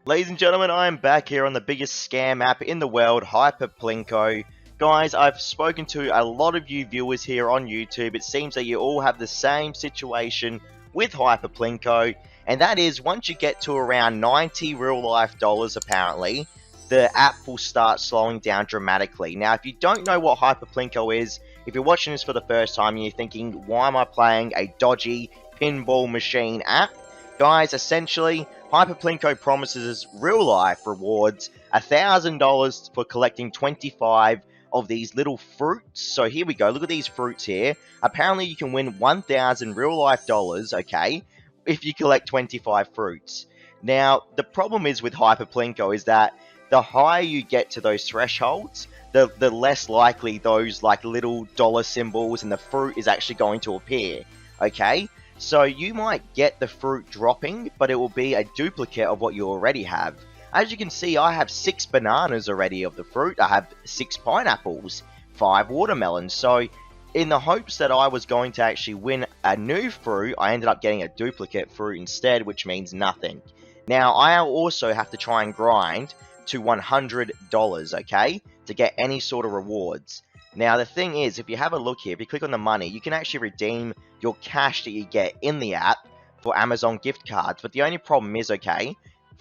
Ladies and gentlemen, I am back here on the biggest scam app in the world, Hyper Plinko. Guys, I've spoken to a lot of you viewers here on YouTube. It seems that you all have the same situation with Hyper Plinko, and that is once you get to around 90 real life dollars apparently, the app will start slowing down dramatically. Now, if you don't know what Hyper Plinko is, if you're watching this for the first time and you're thinking, why am I playing a dodgy pinball machine app? Guys, essentially, Hyperplinko promises real-life rewards, $1,000 for collecting 25 of these little fruits. So here we go, look at these fruits here. Apparently you can win 1,000 real-life dollars, okay, if you collect 25 fruits. Now, the problem is with Hyperplinko is that the higher you get to those thresholds, the less likely those like little dollar symbols and the fruit is actually going to appear, okay? So you might get the fruit dropping, but it will be a duplicate of what you already have. As you can see, I have 6 bananas already of the fruit. I have 6 pineapples, 5 watermelons. So in the hopes that I was going to actually win a new fruit, I ended up getting a duplicate fruit instead, which means nothing. Now, I also have to try and grind to $100, okay, to get any sort of rewards. Now, the thing is, if you have a look here, if you click on the money, you can actually redeem your cash that you get in the app for Amazon gift cards. But the only problem is, okay,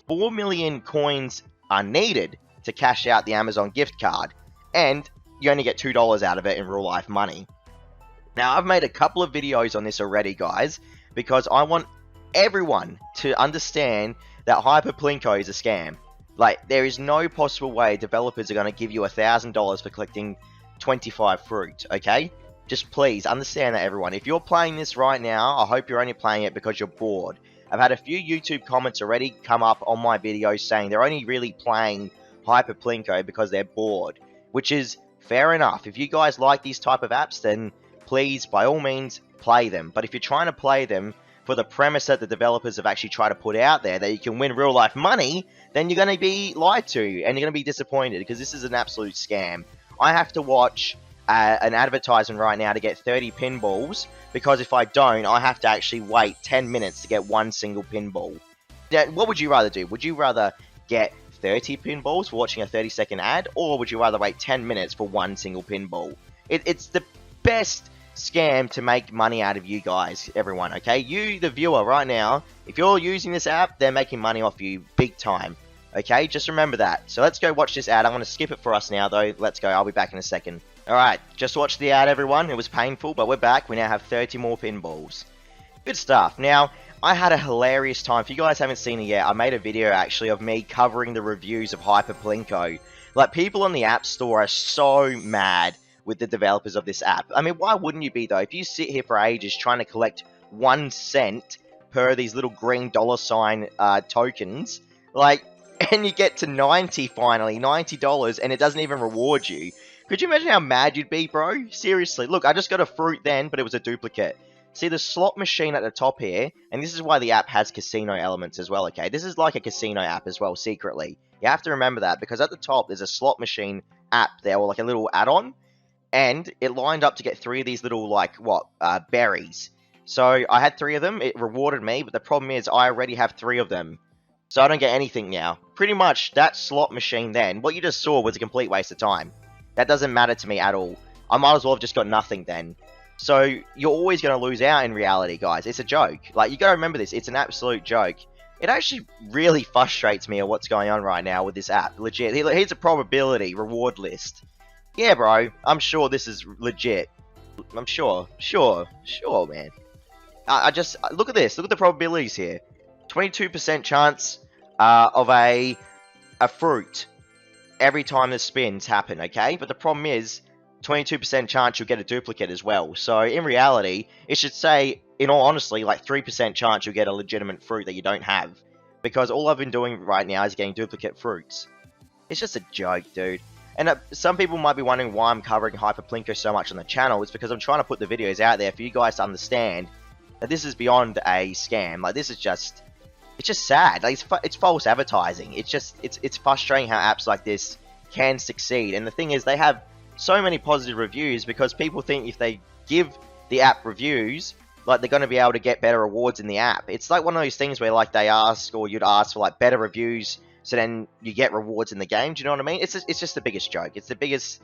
4 million coins are needed to cash out the Amazon gift card. And you only get $2 out of it in real life money. Now, I've made a couple of videos on this already, guys, because I want everyone to understand that Hyperplinko is a scam. Like, there is no possible way developers are going to give you $1,000 for collecting 25 fruit, okay? Just please understand that, everyone. If you're playing this right now, I hope you're only playing it because you're bored. I've had a few YouTube comments already come up on my videos saying they're only really playing Hyperplinko because they're bored, which is fair enough. If you guys like these type of apps, then please, by all means, play them. But if you're trying to play them for the premise that the developers have actually tried to put out there, that you can win real life money, then you're going to be lied to, and you're going to be disappointed, because this is an absolute scam. I have to watch an advertisement right now to get 30 pinballs, because if I don't, I have to actually wait 10 minutes to get one single pinball. Now, what would you rather do? Would you rather get 30 pinballs for watching a 30-second ad, or would you rather wait 10 minutes for one single pinball? It's the best scam to make money out of you guys, everyone, okay? You, the viewer, right now, if you're using this app, they're making money off you big time. Okay, just remember that. So let's go watch this ad. I'm going to skip it for us now, though. Let's go. I'll be back in a second. Alright, just watch the ad, everyone. It was painful, but we're back. We now have 30 more pinballs. Good stuff. Now, I had a hilarious time. If you guys haven't seen it yet, I made a video, actually, of me covering the reviews of Hyperplinko. Like, people on the App Store are so mad with the developers of this app. I mean, why wouldn't you be, though? If you sit here for ages trying to collect 1 cent per these little green dollar sign tokens, like, and you get to 90 finally, $90, and it doesn't even reward you. Could you imagine how mad you'd be, bro? Seriously. Look, I just got a fruit then, but it was a duplicate. See the slot machine at the top here, and this is why the app has casino elements as well, okay? This is like a casino app as well, secretly. You have to remember that, because at the top, there's a slot machine app there, or like a little add-on, and it lined up to get 3 of these little, like, berries. So I had 3 of them, it rewarded me, but the problem is I already have 3 of them. So I don't get anything now. Pretty much, that slot machine then, what you just saw was a complete waste of time. That doesn't matter to me at all. I might as well have just got nothing then. So, you're always going to lose out in reality, guys. It's a joke. Like, you got to remember this. It's an absolute joke. It actually really frustrates me at what's going on right now with this app. Legit. Here's a probability reward list. Yeah, bro. I'm sure this is legit. I'm sure. Sure, man. I just... Look at this. Look at the probabilities here. 22% chance of a fruit every time the spins happen, okay? But the problem is, 22% chance you'll get a duplicate as well. So, in reality, it should say, in all honesty, like 3% chance you'll get a legitimate fruit that you don't have. Because all I've been doing right now is getting duplicate fruits. It's just a joke, dude. And some people might be wondering why I'm covering Hyperplinko so much on the channel. It's because I'm trying to put the videos out there for you guys to understand that this is beyond a scam. Like, this is just... It's just sad. Like, it's false advertising. It's frustrating how apps like this can succeed. And the thing is, they have so many positive reviews because people think if they give the app reviews, like they're going to be able to get better rewards in the app. It's like one of those things where like they ask, or you'd ask for like better reviews, so then you get rewards in the game. Do you know what I mean? It's just the biggest joke. It's the biggest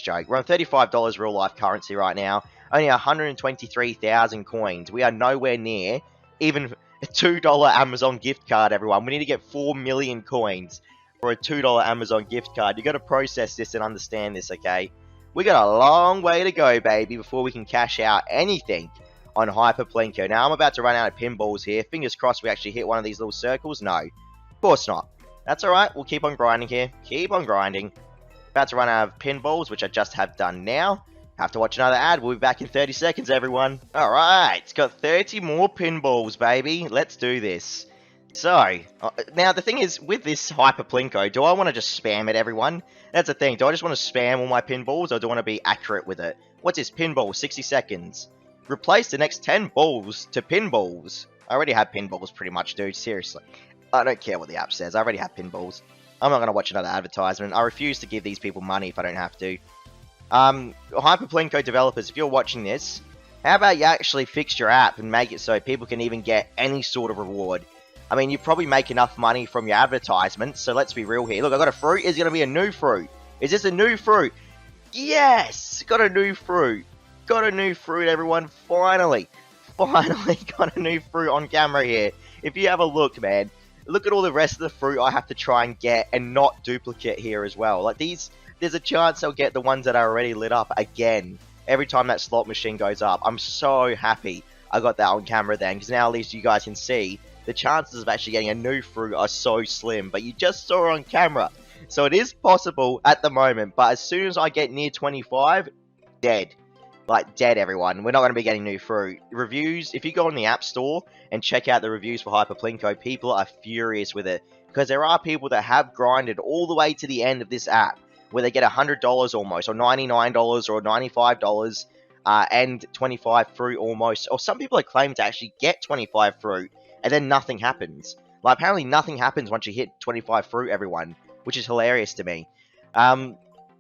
joke. We're on $35 real life currency right now. Only 123,000 coins. We are nowhere near even a $2 Amazon gift card, everyone. We need to get 4 million coins for a $2 Amazon gift card. You got to process this and understand this, okay? We got a long way to go, baby, before we can cash out anything on Hyper Plinko. Now, I'm about to run out of pinballs here. Fingers crossed we actually hit one of these little circles. No, of course not. That's alright. We'll keep on grinding here. Keep on grinding. About to run out of pinballs, which I just have done now. Have to watch another ad. We'll be back in 30 seconds, everyone. Alright, it's got 30 more pinballs, baby. Let's do this. So, now the thing is, with this Hyper Plinko, do I want to just spam it, everyone? That's the thing. Do I just want to spam all my pinballs, or do I want to be accurate with it? What's this? Pinball, 60 seconds. Replace the next 10 balls to pinballs. I already have pinballs pretty much, dude. Seriously. I don't care what the app says. I already have pinballs. I'm not going to watch another advertisement. I refuse to give these people money if I don't have to. Hyper Plinko developers, if you're watching this, how about you actually fix your app and make it so people can even get any sort of reward? I mean, you probably make enough money from your advertisements, so let's be real here. Look, I got a fruit. Is it going to be a new fruit? Is this a new fruit? Yes! Got a new fruit. Got a new fruit, everyone. Finally. Finally got a new fruit on camera here. If you have a look, man, look at all the rest of the fruit I have to try and get and not duplicate here as well. Like these, there's a chance I'll get the ones that are already lit up again every time that slot machine goes up. I'm so happy I got that on camera then, because now at least you guys can see the chances of actually getting a new fruit are so slim, but you just saw it on camera. So it is possible at the moment, but as soon as I get near 25, dead. Like, dead, everyone. We're not going to be getting new fruit. Reviews, if you go on the App Store and check out the reviews for Hyper Plinko, people are furious with it. Because there are people that have grinded all the way to the end of this app, where they get $100 almost, or $99, or $95, and 25 fruit almost. Or some people are claiming to actually get 25 fruit, and then nothing happens. Like, apparently nothing happens once you hit 25 fruit, everyone, which is hilarious to me.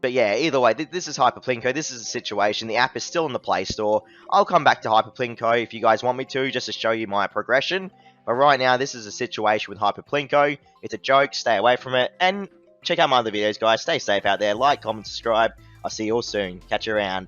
But yeah, either way, this is Hyper Plinko. This is the situation. The app is still in the Play Store. I'll come back to Hyper Plinko if you guys want me to, just to show you my progression. But right now, this is a situation with Hyper Plinko. It's a joke. Stay away from it. And check out my other videos, guys. Stay safe out there. Like, comment, subscribe. I'll see you all soon. Catch you around.